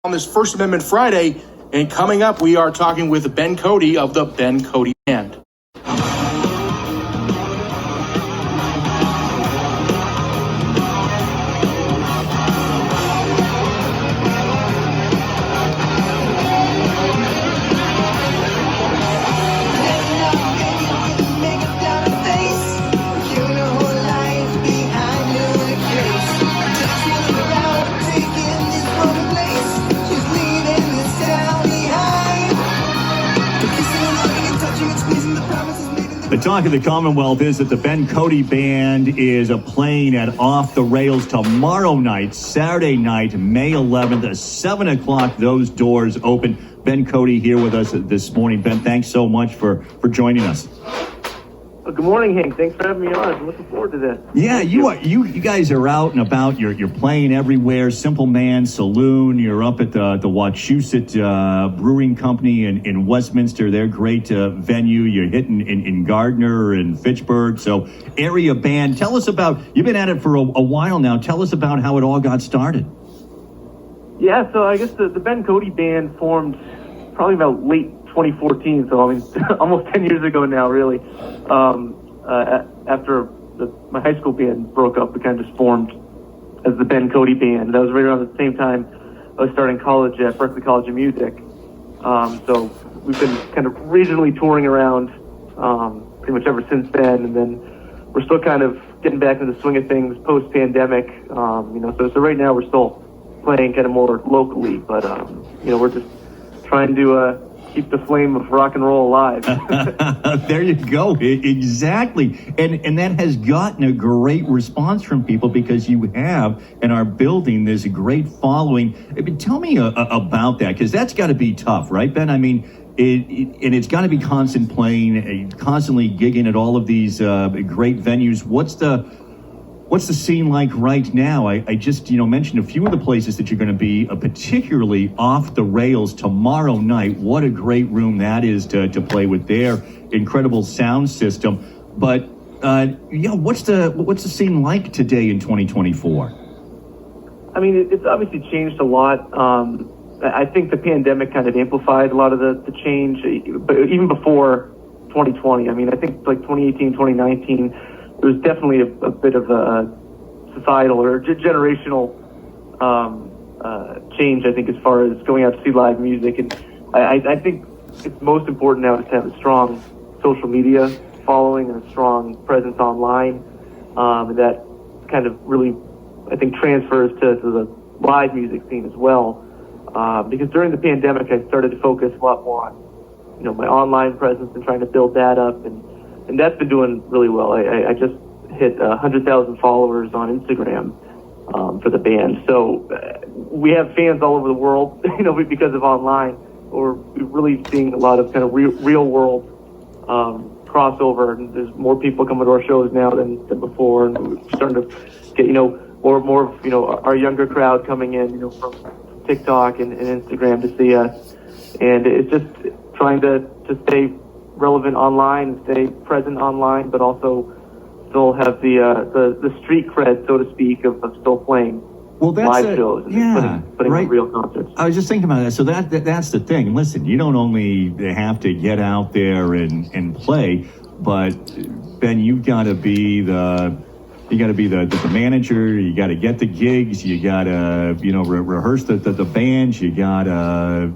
On this First Amendment Friday, and coming up, we are talking with Ben Cody of the Ben Cody Band. The talk of the Commonwealth is that the Ben Cody Band is playing at Off the Rails tomorrow night, Saturday night, May 11th, at 7 o'clock. Those doors open. Ben Cody here with us this morning. Ben, thanks so much for joining us. Well, good morning, Hank. Thanks for having me on. I'm looking forward to this. Yeah, you guys are out and about. You're playing everywhere. Simple Man Saloon. You're up at the Wachusett Brewing Company in Westminster. They're great venue. You're hitting in Gardner and Fitchburg. So area band. Tell us about. You've been at it for a while now. Tell us about how it all got started. Yeah, so I guess the Ben Cody Band formed probably about late 2014, so I mean almost 10 years ago now, really. After my high school band broke up, we kind of just formed as the Ben Cody Band. That was right around the same time I was starting college at Berklee College of Music. So we've been kind of regionally touring around pretty much ever since then, and then we're still kind of getting back into the swing of things post-pandemic. So right now we're still playing kind of more locally, but we're just trying to keep the flame of rock and roll alive. There you go. Exactly. And that has gotten a great response from people because you have and are building this great following. Tell me about that, because that's got to be tough, right, Ben? I mean, and it's got to be constant playing, constantly gigging at all of these great venues. What's the scene like right now? I just, mentioned a few of the places that you're going to be, particularly Off the Rails tomorrow night. What a great room that is to play with their incredible sound system. But, what's the scene like today in 2024? I mean, it's obviously changed a lot. I think the pandemic kind of amplified a lot of the change, but even before 2020. I mean, I think like 2018, 2019, it was definitely a bit of a societal or generational change, I think, as far as going out to see live music. And I think it's most important now to have a strong social media following and a strong presence online. And that kind of really, I think, transfers to the live music scene as well. Because during the pandemic, I started to focus a lot more on, my online presence and trying to build that up. And that's been doing really well. I just hit 100,000 followers on Instagram for the band. So we have fans all over the world, because of online. We're really seeing a lot of kind of real world crossover. And there's more people coming to our shows now than before. And we're starting to get, more of, our younger crowd coming in, from TikTok and Instagram to see us. And it's just trying to stay relevant online and stay present online, but also still have the street cred, so to speak, of still playing live shows and putting on real concerts. I was just thinking about that. So that's the thing. Listen, you don't only have to get out there and play, but Ben, you've got to be the manager. You got to get the gigs. You got to rehearse the bands. You got to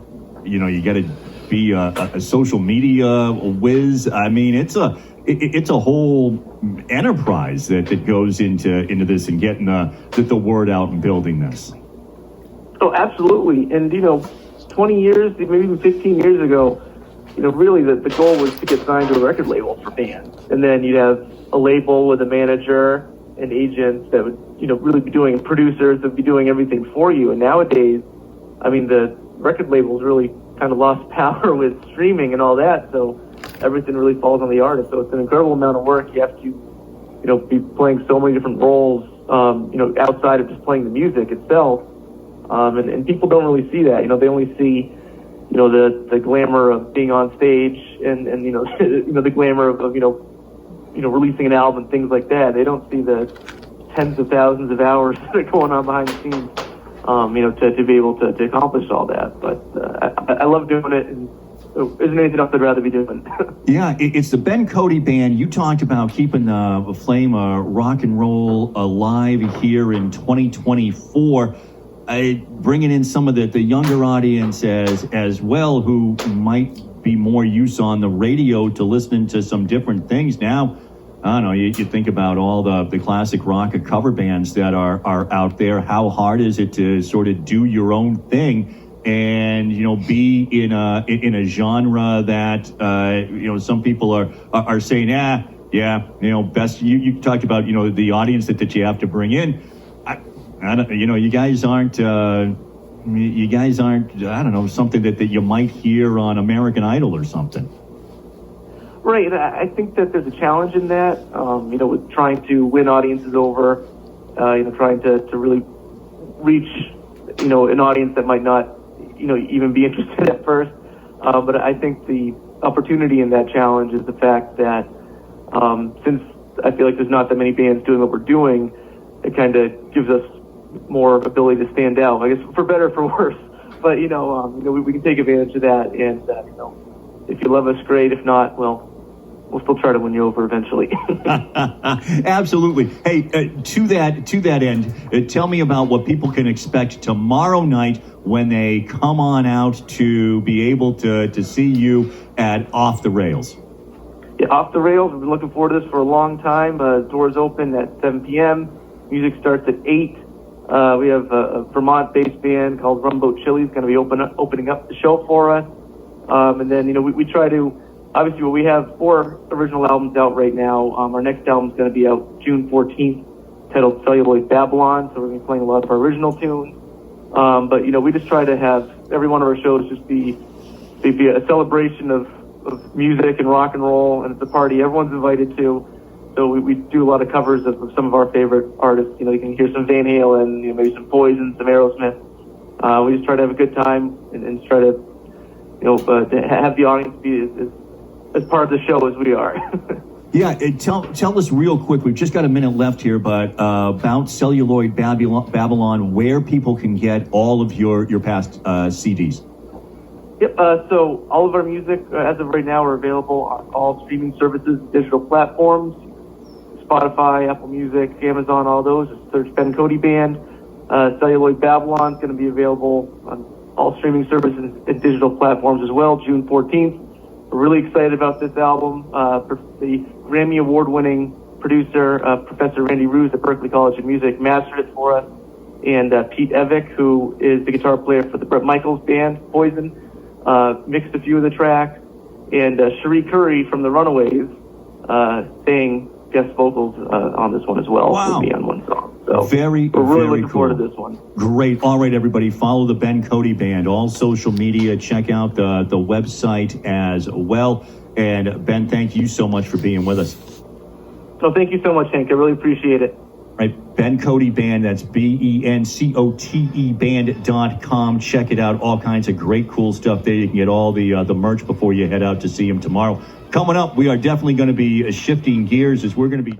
be a social media whiz. I mean, it's a whole enterprise that goes into this and getting the word out and building this. Oh, absolutely. And 20 years, maybe even 15 years ago, really the goal was to get signed to a record label for bands, and then you'd have a label with a manager and agents that would really be doing, and producers that would be doing everything for you. And nowadays, I mean, the record labels really kind of lost power with streaming and all that, so everything really falls on the artist. So it's an incredible amount of work. You have to, be playing so many different roles, outside of just playing the music itself. And people don't really see that. They only see, the glamour of being on stage and the glamour of releasing an album and things like that. They don't see the tens of thousands of hours that are going on behind the scenes. to be able to accomplish all that. But I love doing it, and there isn't anything else I'd rather be doing. Yeah, it's the Ben Cody Band. You talked about keeping the flame of rock and roll alive here in 2024. Bringing in some of the younger audience as well, who might be more use on the radio to listening to some different things. Now, I don't know, you think about all the classic rock and cover bands that are out there. How hard is it to sort of do your own thing and, be in a genre that, some people are saying, best, you talked about, the audience that you have to bring in. I don't, you guys aren't, I don't know, something that you might hear on American Idol or something. Right. I think that there's a challenge in that, with trying to win audiences over, trying to really reach, an audience that might not, even be interested at first. But I think the opportunity in that challenge is the fact that, since I feel like there's not that many bands doing what we're doing, it kind of gives us more ability to stand out, I guess, for better or for worse. But, we can take advantage of that. And, if you love us, great. If not, well, we'll still try to win you over eventually. Absolutely. Hey, to that end, tell me about what people can expect tomorrow night when they come on out to be able to see you at Off the Rails. Yeah, Off the Rails. We've been looking forward to this for a long time. Doors open at 7 p.m. Music starts at 8. We have a Vermont-based band called Rumboat Chili's going to be opening up the show for us. And then, we try to, obviously, we have 4 original albums out right now. Our next album is going to be out June 14th, titled Celluloid Babylon. So we're going to be playing a lot of our original tunes. But, we just try to have every one of our shows just be a celebration of music and rock and roll. And it's a party everyone's invited to. So we do a lot of covers of some of our favorite artists. You can hear some Van Halen, maybe some Poison, some Aerosmith. We just try to have a good time and try to, to have the audience be as part of the show as we are. Yeah, tell us real quick. We've just got a minute left here, but about Celluloid Babylon, where people can get all of your past CDs. Yep. So all of our music, as of right now, are available on all streaming services, digital platforms. Spotify, Apple Music, Amazon, all those. Just search Ben Cody Band. Celluloid Babylon is going to be available on all streaming services and digital platforms as well, June 14th. We're really excited about this album. The Grammy Award-winning producer, Professor Randy Roos at Berklee College of Music, mastered it for us. And Pete Evick, who is the guitar player for the Bret Michaels band, Poison, mixed a few of the tracks. And Cherie Curry from the Runaways sang guest vocals on this one as well. Wow. With me on one song. So we're really looking cool. forward to this one. Great. All right, everybody, follow the Ben Cody Band, all social media. Check out the website as well. And Ben, thank you so much for being with us. So thank you so much, Hank. I really appreciate it. Right, Ben Cody Band, that's BenCote band.com. Check it out. All kinds of great, cool stuff there. You can get all the merch before you head out to see him tomorrow. Coming up, we are definitely going to be shifting gears as we're going to be